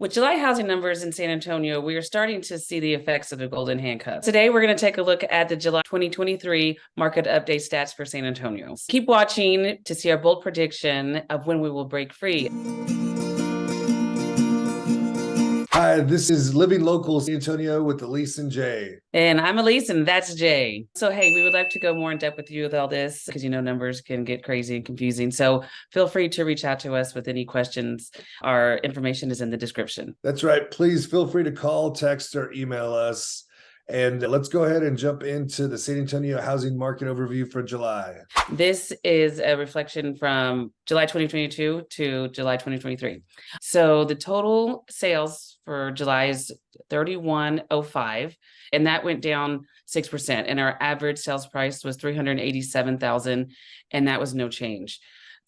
With July housing numbers in San Antonio, we are starting to see the effects of the golden handcuff. Today, we're going to take a look at the July 2023 market update stats for San Antonio. Keep watching to see our bold prediction of when we will break free. Hi, this is Living Local San Antonio with Alyse and Jay. And I'm Alyse, and that's Jay. So, hey, we would like to go more in depth with you with all this because numbers can get crazy and confusing. So, feel free to reach out to us with any questions. Our information is in the description. That's right. Please feel free to call, text, or email us. And let's go ahead and jump into the San Antonio housing market overview for July. This is a reflection from July 2022 to July 2023. So the total sales for July is 3105, and that went down 6%. And our average sales price was 387,000, and that was no change.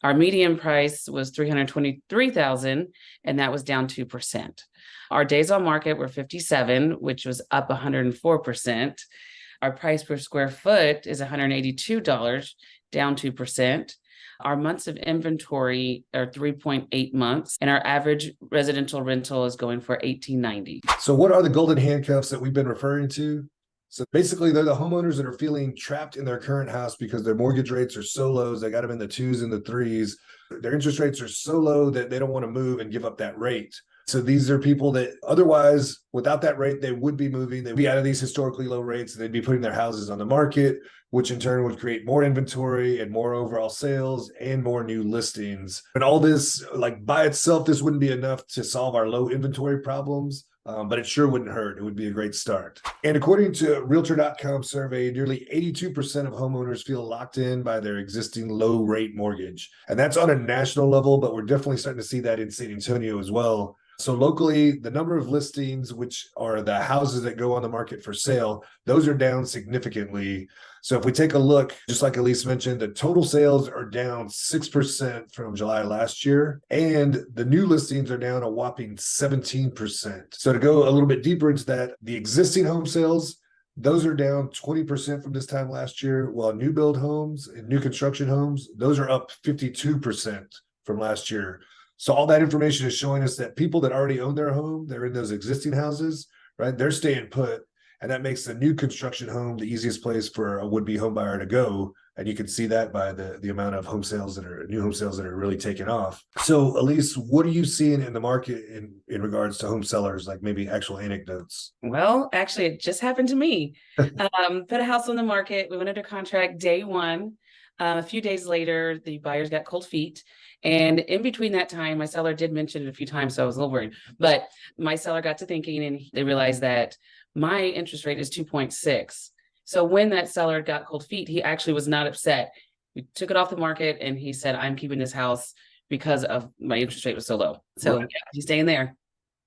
Our median price was 323,000, and that was down 2%. Our days on market were 57, which was up 104%. Our price per square foot is $182, down 2%. Our months of inventory are 3.8 months, and our average residential rental is going for $1,890. So what are the golden handcuffs that we've been referring to? So basically, they're the homeowners that are feeling trapped in their current house because their mortgage rates are so low. They got them in the 2s and the 3s. Their interest rates are so low that they don't want to move and give up that rate. So these are people that otherwise, without that rate, they would be moving. They'd be out of these historically low rates, and they'd be putting their houses on the market, which in turn would create more inventory and more overall sales and more new listings. And all this, like by itself, this wouldn't be enough to solve our low inventory problems. But it sure wouldn't hurt. It would be a great start. And according to Realtor.com survey, nearly 82% of homeowners feel locked in by their existing low rate mortgage. And that's on a national level, but we're definitely starting to see that in San Antonio as well. So locally, the number of listings, which are the houses that go on the market for sale, those are down significantly. So if we take a look, just like Alyse mentioned, the total sales are down 6% from July last year, and the new listings are down a whopping 17%. So to go a little bit deeper into that, the existing home sales, those are down 20% from this time last year, while new build homes and new construction homes, those are up 52% from last year. So all that information is showing us that people that already own their home, they're in those existing houses, right? They're staying put. And that makes the new construction home the easiest place for a would-be home buyer to go. And you can see that by the amount of new home sales that are really taking off. So Alyse, what are you seeing in the market in regards to home sellers, like maybe actual anecdotes? Well, actually, it just happened to me. Put a house on the market. We went under contract day one. A few days later, the buyers got cold feet. And in between that time, my seller did mention it a few times, so I was a little worried. But my seller got to thinking, and they realized that my interest rate is 2.6. So when that seller got cold feet, he actually was not upset. We took it off the market, and he said, I'm keeping this house because of my interest rate was so low. So right. Yeah, he's staying there.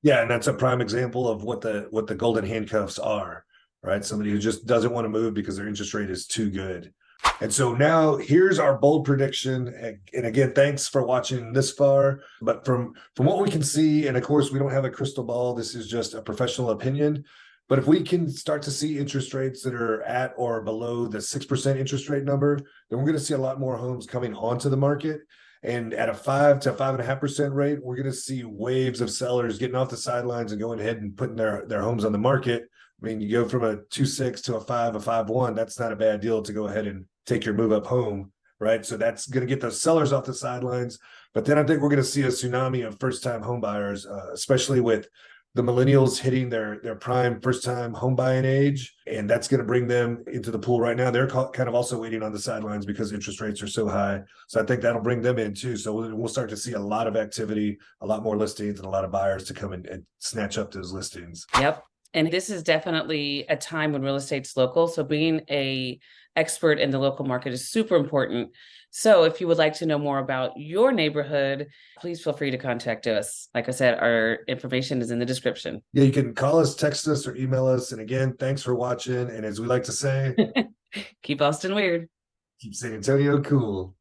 Yeah, and that's a prime example of what the golden handcuffs are, right? Somebody who just doesn't want to move because their interest rate is too good. And so now here's our bold prediction. And again, thanks for watching this far. But from what we can see, and of course, we don't have a crystal ball. This is just a professional opinion. But if we can start to see interest rates that are at or below the 6% interest rate number, then we're going to see a lot more homes coming onto the market. And at a 5 to 5.5% rate, we're going to see waves of sellers getting off the sidelines and going ahead and putting their homes on the market. I mean, you go from a 2.6 to a 5.1. That's not a bad deal to go ahead and take your move up home, right? So that's going to get those sellers off the sidelines. But then I think we're going to see a tsunami of first-time home buyers, especially with the millennials hitting their prime first-time home buying age. And that's going to bring them into the pool right now. They're kind of also waiting on the sidelines because interest rates are so high. So I think that'll bring them in too. So we'll start to see a lot of activity, a lot more listings, and a lot of buyers to come in and snatch up those listings. Yep. And this is definitely a time when real estate's local. So being a expert in the local market is super important. So if you would like to know more about your neighborhood, please feel free to contact us. Like I said, our information is in the description. Yeah, you can call us, text us, or email us. And again, thanks for watching. And as we like to say, keep Austin weird. Keep San Antonio cool.